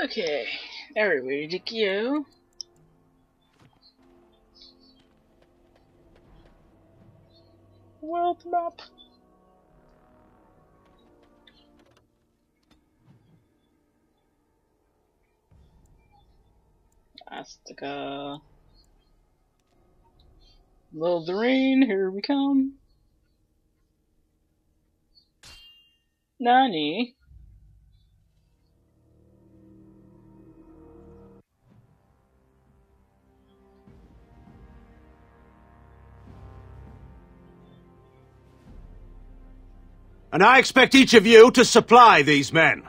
Okay, are we ready to go? World map. Astica. Love the rain, here we come. Nani? And I expect each of you to supply these men.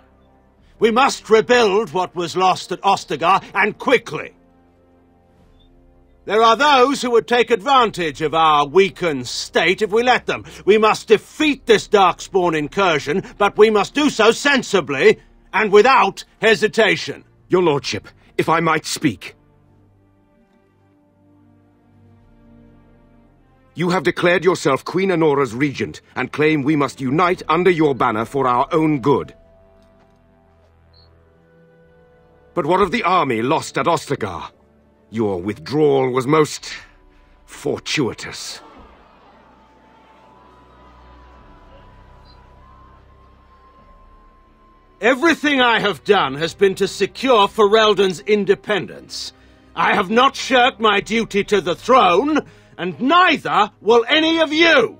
We must rebuild what was lost at Ostagar, and quickly. There are those who would take advantage of our weakened state if we let them. We must defeat this Darkspawn incursion, but we must do so sensibly and without hesitation. Your lordship, if I might speak. You have declared yourself Queen Anora's regent, and claim we must unite under your banner for our own good. But what of the army lost at Ostagar? Your withdrawal was most fortuitous. Everything I have done has been to secure Ferelden's independence. I have not shirked my duty to the throne, and neither will any of you!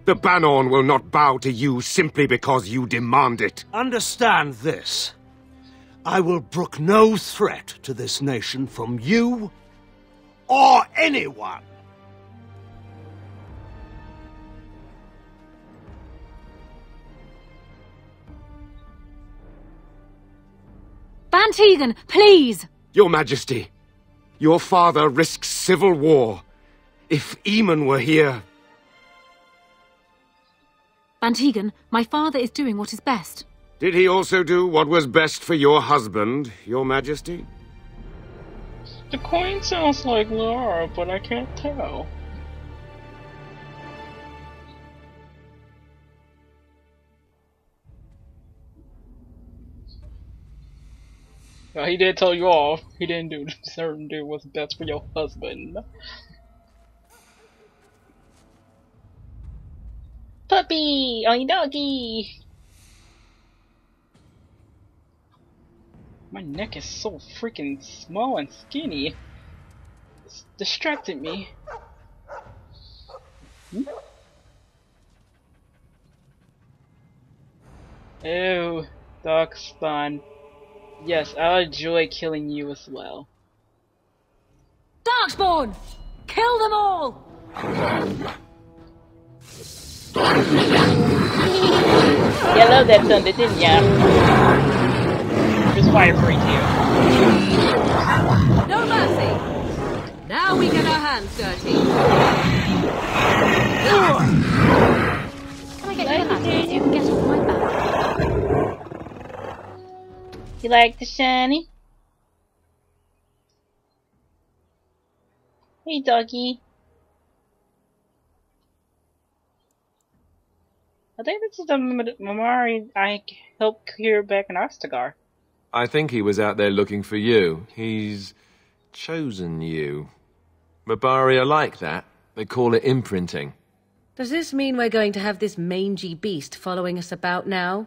The Bannorn will not bow to you simply because you demand it. Understand this. I will brook no threat to this nation from you or anyone. Ban Tegan, please! Your Majesty, your father risks civil war. If Eamon were here... Ban Tegan, my father is doing what is best. Did he also do what was best for your husband, your Majesty? The coin sounds like Laura, but I can't tell. Well, he did tell you off. He didn't do what's best for your husband. Puppy! Oh, doggy! My neck is so freaking small and skinny. It's distracted me. Oh, Darkspawn. Yes, I'll enjoy killing you as well. Darkspawn! Kill them all! You love that thunder, didn't ya? Just fire free too. No mercy! Now we get our hands dirty. Can I get your hands so you can get off my back? You like the shiny? Hey, doggy. I think this is the Mamari I helped clear back in Ostagar. I think he was out there looking for you. He's chosen you. Mabari are like that. They call it imprinting. Does this mean we're going to have this mangy beast following us about now?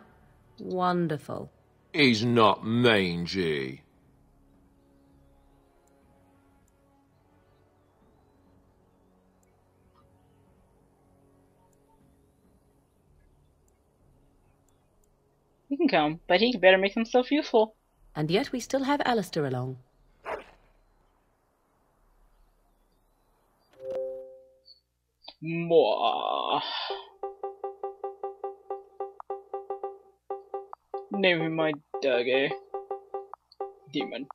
Wonderful. He's not mangy. He can come, but he better make himself useful. And yet we still have Alistair along. Mwah. Name him my doggy. Demon.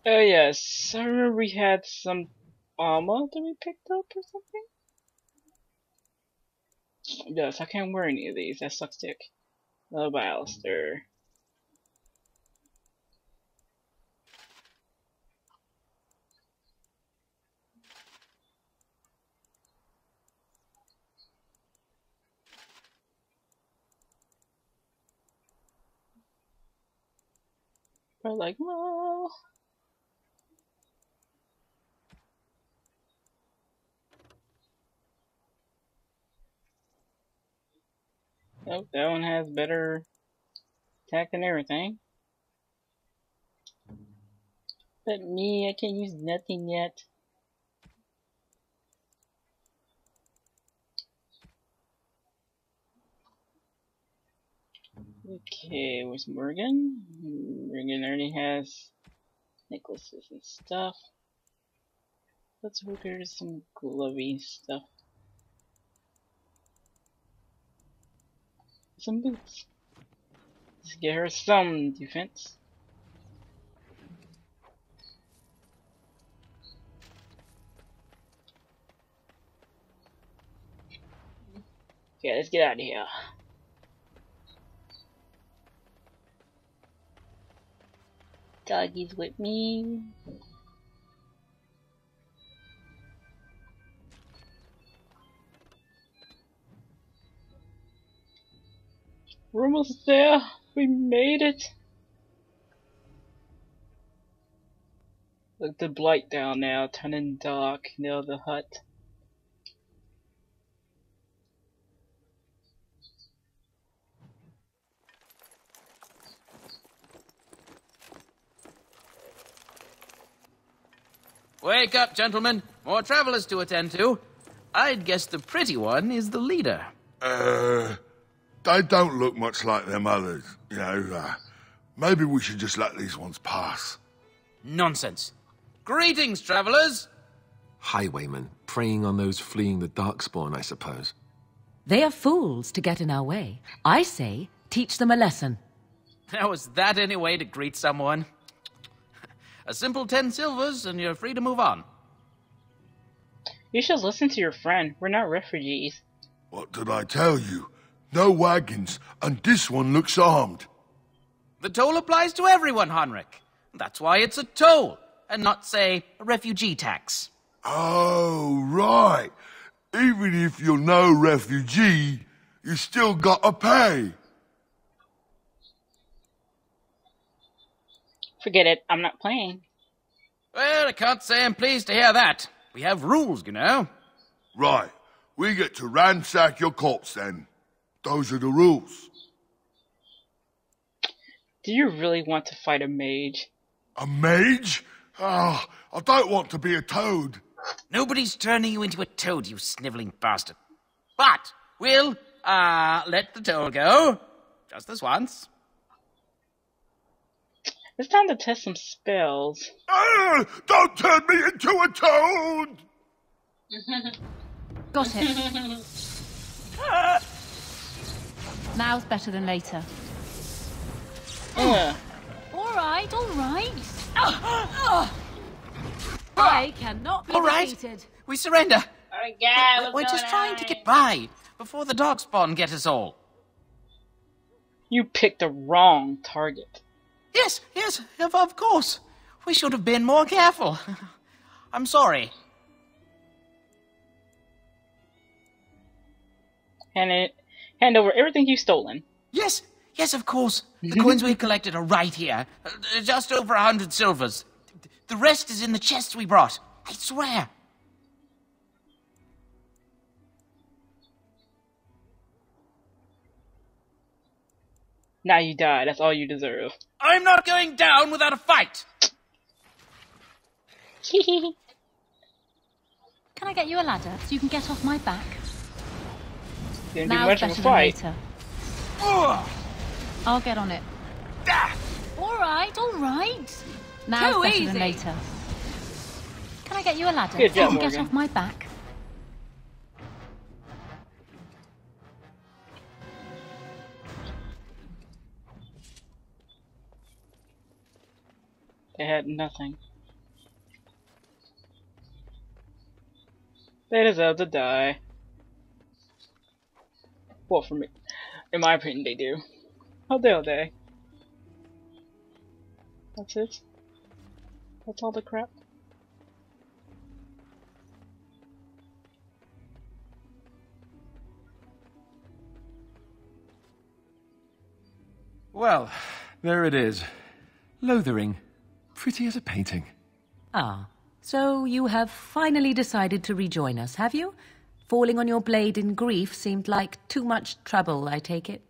Oh yes, I remember we had some armor that we picked up or something? Yes, I can't wear any of these. That sucks dick. Love Alistair. But like, well... Oh, that one has better attack and everything. But me, I can't use nothing yet. Okay, where's Morgan? Morgan already has necklaces and stuff. Let's look at some glovey stuff. Some boots. Let's get her some defense. Okay, let's get out of here. Doggy's with me. We're almost there. We made it. Look, the blight down now, turning dark near the hut. Wake up, gentlemen. More travelers to attend to. I'd guess the pretty one is the leader. They don't look much like them others, you know. Maybe we should just let these ones pass. Nonsense. Greetings, travelers. Highwaymen, preying on those fleeing the Darkspawn, I suppose. They are fools to get in our way. I say, teach them a lesson. Now, is that any way to greet someone? A simple 10 silvers and you're free to move on. You should listen to your friend. We're not refugees. What did I tell you? No wagons, and this one looks armed. The toll applies to everyone, Heinrich. That's why it's a toll, and not, say, a refugee tax. Oh, right. Even if you're no refugee, you still gotta pay. Forget it. I'm not playing. Well, I can't say I'm pleased to hear that. We have rules, you know. Right. We get to ransack your corpse then. Those are the rules. Do you really want to fight a mage? A mage? Ah, I don't want to be a toad. Nobody's turning you into a toad, you sniveling bastard. But we'll, let the toll go. Just this once. It's time to test some spells. Don't turn me into a toad! Got it. Now's better than later. Yeah. All right, all right. I cannot be All right, defeated. we surrender. Oh God, We're just trying to get by before the Darkspawn get us all. You picked the wrong target. Yes, of course. We should have been more careful. I'm sorry. Hand over everything you've stolen. Yes, of course. The coins we collected are right here. Just over 100 silvers. The rest is in the chests we brought. I swear. Now you die. That's all you deserve. I'm not going down without a fight. Can I get you a ladder so you can get off my back? Didn't do Now's much of better a than fight. later. I'll get on it. All right, all right. Now's Too better easy. than later. Can I get you a ladder Good so job, you can get Morgan. off my back? They had nothing. They deserve to die. Well, for me, in my opinion, they do. How dare they? That's it? That's all the crap? Well, there it is. Lothering. Pretty as a painting. Ah, so you have finally decided to rejoin us, have you? Falling on your blade in grief seemed like too much trouble, I take it.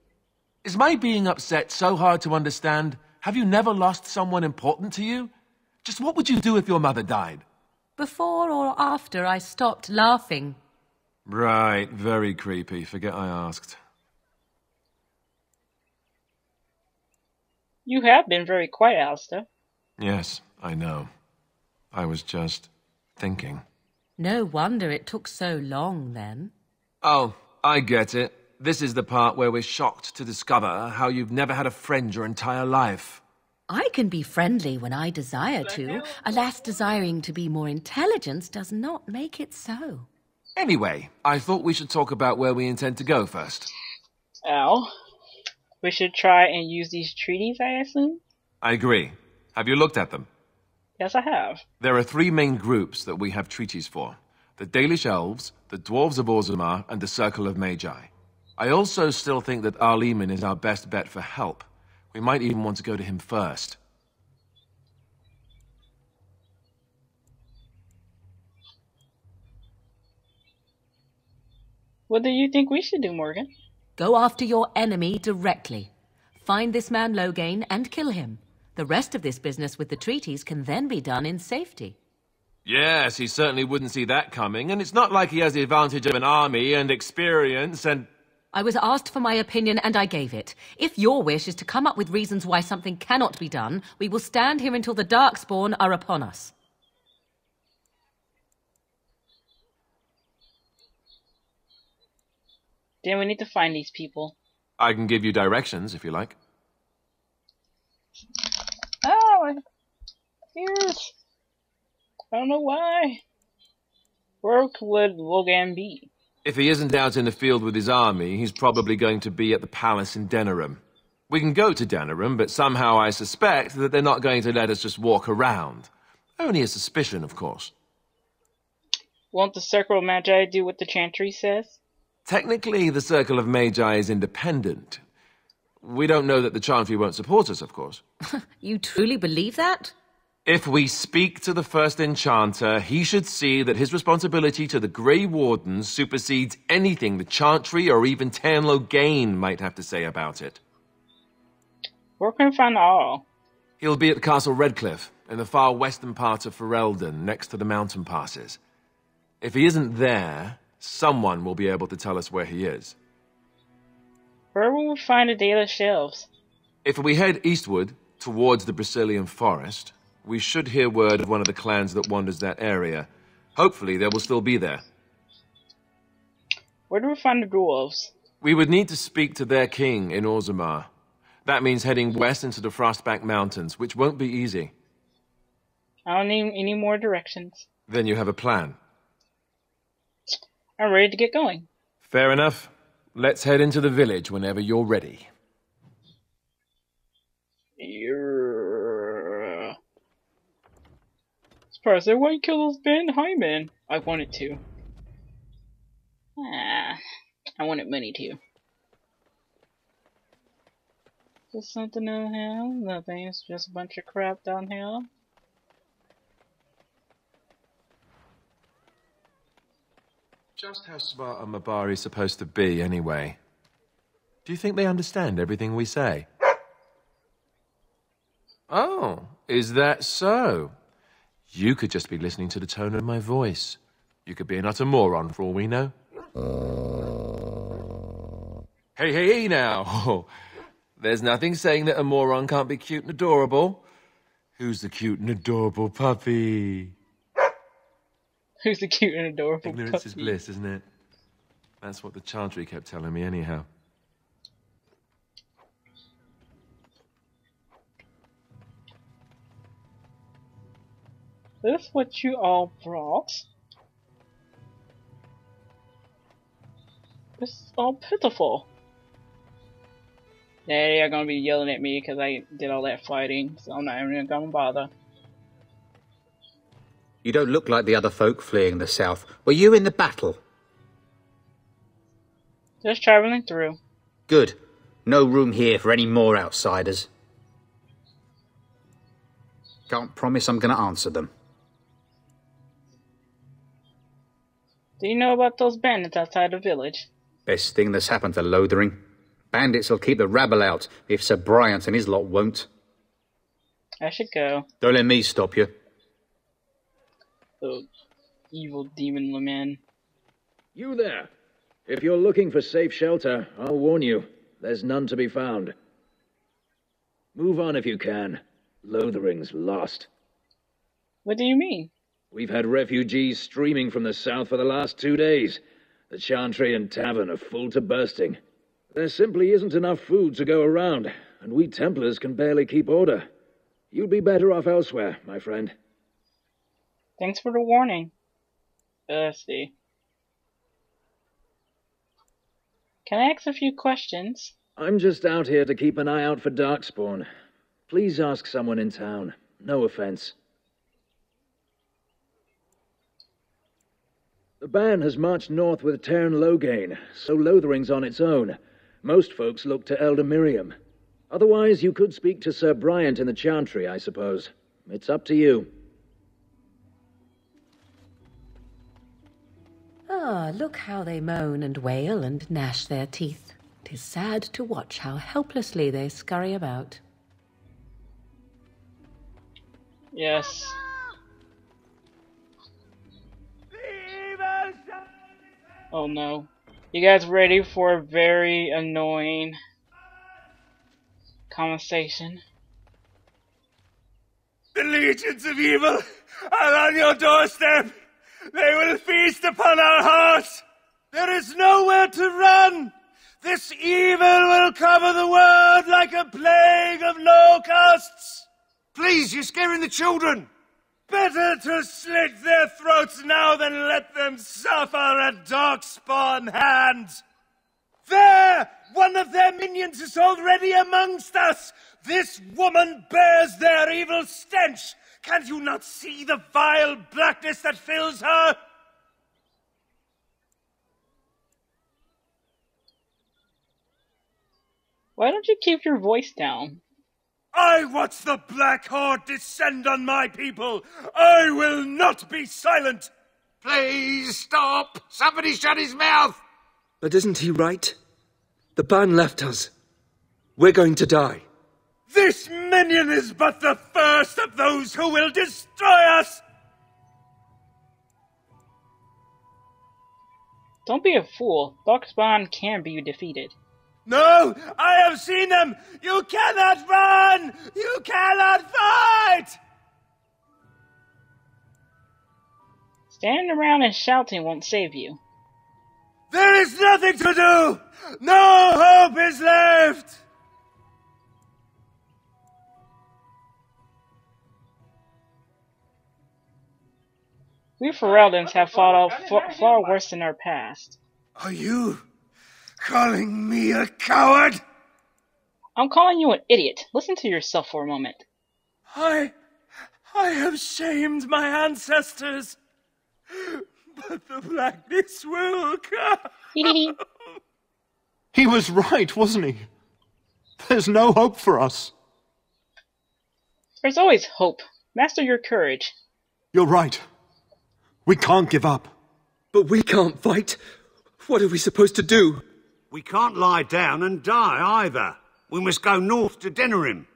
Is my being upset so hard to understand? Have you never lost someone important to you? Just what would you do if your mother died? Before or after I stopped laughing. Right, very creepy. Forget I asked. You have been very quiet, Alistair. Yes, I know. I was just thinking. No wonder it took so long, then. Oh, I get it. This is the part where we're shocked to discover how you've never had a friend your entire life. I can be friendly when I desire to. Alas, desiring to be more intelligent does not make it so. Anyway, I thought we should talk about where we intend to go first. Ow. We should try and use these treaties, I assume? I agree. Have you looked at them? Yes, I have. There are 3 main groups that we have treaties for. The Dalish Elves, the Dwarves of Orzammar, and the Circle of Magi. I also still think that Arleman is our best bet for help. We might even want to go to him first. What do you think we should do, Morgan? Go after your enemy directly. Find this man Loghain and kill him. The rest of this business with the treaties can then be done in safety. Yes, he certainly wouldn't see that coming, and it's not like he has the advantage of an army and experience and... I was asked for my opinion and I gave it. If your wish is to come up with reasons why something cannot be done, we will stand here until the Darkspawn are upon us. Then we need to find these people. I can give you directions, if you like. Oh, my ears. I don't know why. Where would Loghain be? If he isn't out in the field with his army, he's probably going to be at the palace in Denerim. We can go to Denerim, but somehow I suspect that they're not going to let us just walk around. Only a suspicion, of course. Won't the Circle of Magi do what the Chantry says? Technically, the Circle of Magi is independent. We don't know that the Chantry won't support us, of course. You truly believe that? If we speak to the first enchanter, he should see that his responsibility to the Grey Wardens supersedes anything the Chantry or even Tan Loghain might have to say about it. Where can we find all? He'll be at Castle Redcliffe, in the far western part of Ferelden, next to the mountain passes. If he isn't there, someone will be able to tell us where he is. Where will we find the Dalish Elves? If we head eastward, towards the Brazilian forest, we should hear word of one of the clans that wanders that area. Hopefully they will still be there. Where do we find the Dwarves? We would need to speak to their king in Orzammar. That means heading west into the Frostback Mountains, which won't be easy. I don't need any more directions. Then you have a plan. I'm ready to get going. Fair enough. Let's head into the village whenever you're ready. Sparser, why you kill those band highmen? I wanted to. I wanted money too. Is something down here? Nothing, it's just a bunch of crap down here. Just how smart are Mabari supposed to be, anyway? Do you think they understand everything we say? Oh, is that so? You could just be listening to the tone of my voice. You could be an utter moron for all we know. Hey now! There's nothing saying that a moron can't be cute and adorable. Who's the cute and adorable puppy? Who's the cute and adorable Ignorance puppy? is bliss, isn't it? That's what the Chantry kept telling me anyhow. This what you all brought? This is all pitiful. They are gonna be yelling at me because I did all that fighting, so I'm not even gonna bother. You don't look like the other folk fleeing the south. Were you in the battle? Just traveling through. Good. No room here for any more outsiders. Can't promise I'm going to answer them. Do you know about those bandits outside the village? Best thing that's happened to Lothering. Bandits will keep the rabble out, if Sir Bryant and his lot won't. I should go. Don't let me stop you. Oh, evil demon man. You there. If you're looking for safe shelter, I'll warn you, there's none to be found. Move on if you can. Lothering's lost. What do you mean? We've had refugees streaming from the south for the last 2 days. The chantry and tavern are full to bursting. There simply isn't enough food to go around, and we Templars can barely keep order. You'd be better off elsewhere, my friend. Thanks for the warning. Let's see. Can I ask a few questions? I'm just out here to keep an eye out for Darkspawn. Please ask someone in town. No offense. The band has marched north with Terran Loghain, so Lothering's on its own. Most folks look to Elder Miriam. Otherwise, you could speak to Sir Bryant in the Chantry, I suppose. It's up to you. Ah, look how they moan and wail and gnash their teeth. 'Tis sad to watch how helplessly they scurry about. Yes. Oh no. You guys ready for a very annoying conversation? The legions of evil are on your doorstep. They will feast upon our hearts. There is nowhere to run. This evil will cover the world like a plague of locusts. Please, you're scaring the children. Better to slit their throats now than let them suffer at Darkspawn hands. There! One of their minions is already amongst us! This woman bears their evil stench! Can you not see the vile blackness that fills her? Why don't you keep your voice down? I watch the Black Horde descend on my people. I will not be silent. Please stop. Somebody shut his mouth. But isn't he right? The ban left us. We're going to die. This minion is but the first of those who will destroy us. Don't be a fool. Darkspawn can be defeated. No, I have seen them! You cannot run! You cannot fight! Standing around and shouting won't save you. There is nothing to do! No hope is left! We Ferelden's have fought off far worse in our past. Are you calling me a coward? I'm calling you an idiot. Listen to yourself for a moment. I have shamed my ancestors, but the blackness will come. He was right, wasn't he? There's no hope for us. There's always hope. Master your courage. You're right. We can't give up. But we can't fight. What are we supposed to do? We can't lie down and die either. We must go north to Denerim.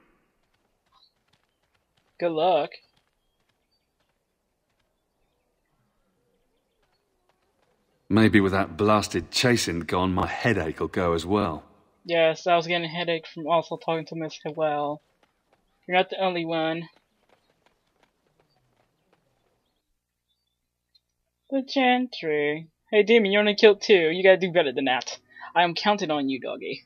Good luck. Maybe with that blasted chasing gone, my headache will go as well. Yes, I was getting a headache from also talking to Miss Howell. You're not the only one. The Chantry. Hey, Demon, you only killed 2. You gotta do better than that. I am counting on you, doggy.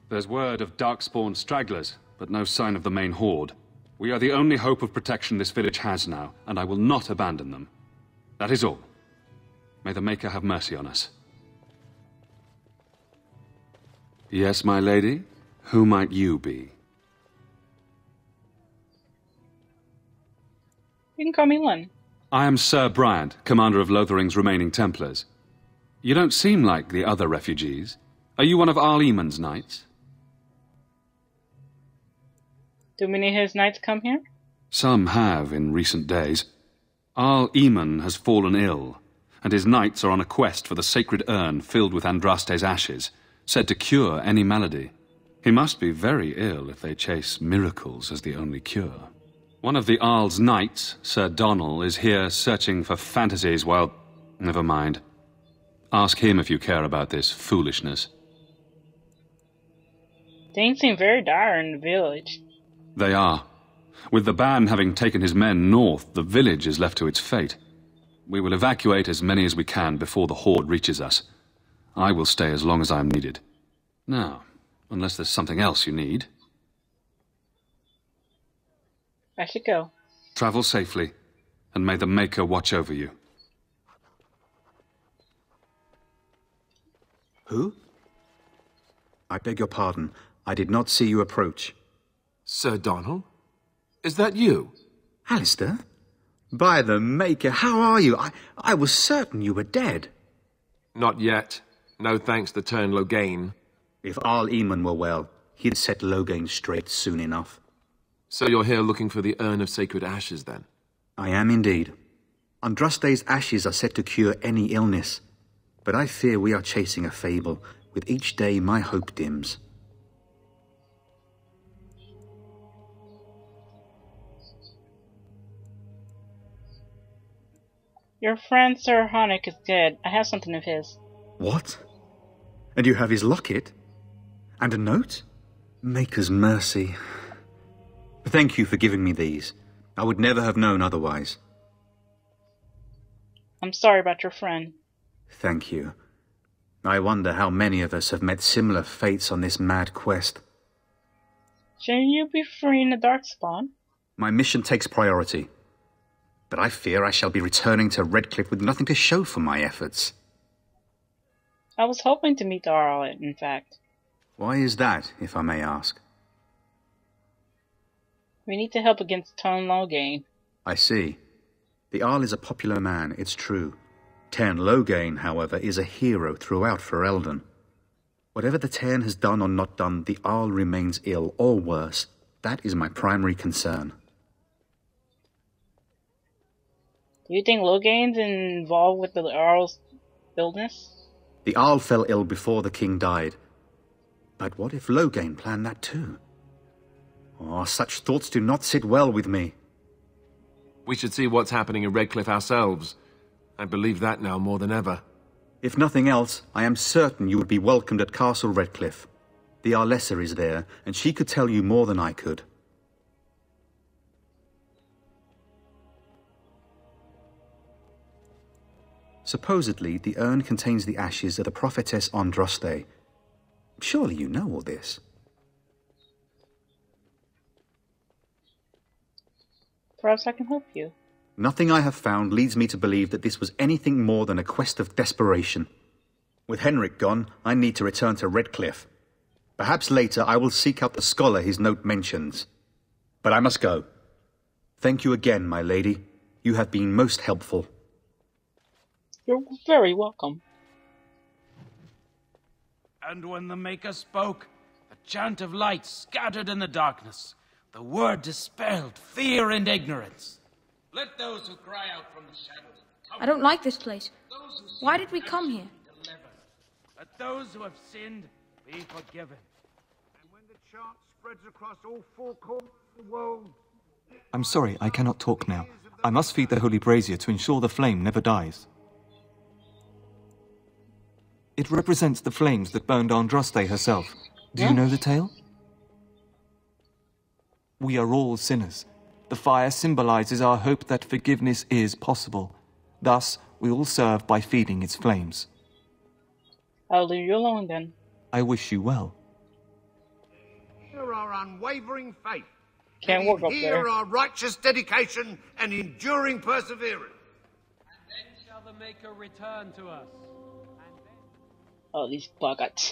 There's word of Darkspawn stragglers, but no sign of the main horde. We are the only hope of protection this village has now, and I will not abandon them. That is all. May the Maker have mercy on us. Yes, my lady? Who might you be? You can call me Lynn. I am Sir Bryant, commander of Lothering's remaining Templars. You don't seem like the other refugees. Are you one of Arlemon's knights? Do many of his knights come here? Some have in recent days. Inon has fallen ill, and his knights are on a quest for the sacred urn filled with Andraste's ashes, said to cure any malady. He must be very ill if they chase miracles as the only cure. One of the Arl's knights, Sir Donnell, is here searching for fantasies while... Never mind. Ask him if you care about this foolishness. Things seem very dire in the village. They are. With the ban having taken his men north, the village is left to its fate. We will evacuate as many as we can before the horde reaches us. I will stay as long as I am needed. Now, unless there's something else you need. I should go. Travel safely, and may the Maker watch over you. Who? I beg your pardon. I did not see you approach. Sir Donnell? Is that you? Alistair? By the Maker, how are you? I was certain you were dead. Not yet. No thanks to Turn Loghain. If Arl Eamon were well, he'd set Loghain straight soon enough. So you're here looking for the Urn of Sacred Ashes, then? I am indeed. Andraste's ashes are said to cure any illness. But I fear we are chasing a fable. With each day, my hope dims. Your friend Sir Honick is dead. I have something of his. What? And you have his locket? And a note? Maker's mercy. Thank you for giving me these. I would never have known otherwise. I'm sorry about your friend. Thank you. I wonder how many of us have met similar fates on this mad quest. Shouldn't you be freeing the Darkspawn? My mission takes priority. But I fear I shall be returning to Redcliffe with nothing to show for my efforts. I was hoping to meet the Arl, in fact. Why is that, if I may ask? We need to help against Turn Loghain. I see. The Arl is a popular man, it's true. Turn Loghain, however, is a hero throughout Ferelden. Whatever the Turn has done or not done, the Arl remains ill, or worse. That is my primary concern. Do you think Loghain's involved with the Arl's illness? The Arl fell ill before the king died. But what if Loghain planned that too? Oh, such thoughts do not sit well with me. We should see what's happening in Redcliffe ourselves. I believe that now more than ever. If nothing else, I am certain you would be welcomed at Castle Redcliffe. The Arlessa is there, and she could tell you more than I could. Supposedly, the urn contains the ashes of the prophetess Andraste. Surely you know all this. Perhaps I can help you. Nothing I have found leads me to believe that this was anything more than a quest of desperation. With Henrik gone, I need to return to Redcliffe. Perhaps later I will seek out the scholar his note mentions. But I must go. Thank you again, my lady. You have been most helpful. You're very welcome. And when the Maker spoke, a chant of light scattered in the darkness. The word dispelled fear and ignorance. Let those who cry out from the shadows come. I don't like this place. Why did we come here? Let those who have sinned be forgiven. And when the chant spreads across all four corners of the world... I'm sorry, I cannot talk now. I must feed the holy brazier to ensure the flame never dies. It represents the flames that burned Andraste herself. Do you know the tale? We are all sinners. The fire symbolizes our hope that forgiveness is possible. Thus, we all serve by feeding its flames. I'll leave you alone then. I wish you well. Here our unwavering faith. Can't work up here there. our righteous dedication and enduring perseverance. And then shall the Maker return to us. Oh, these buggers.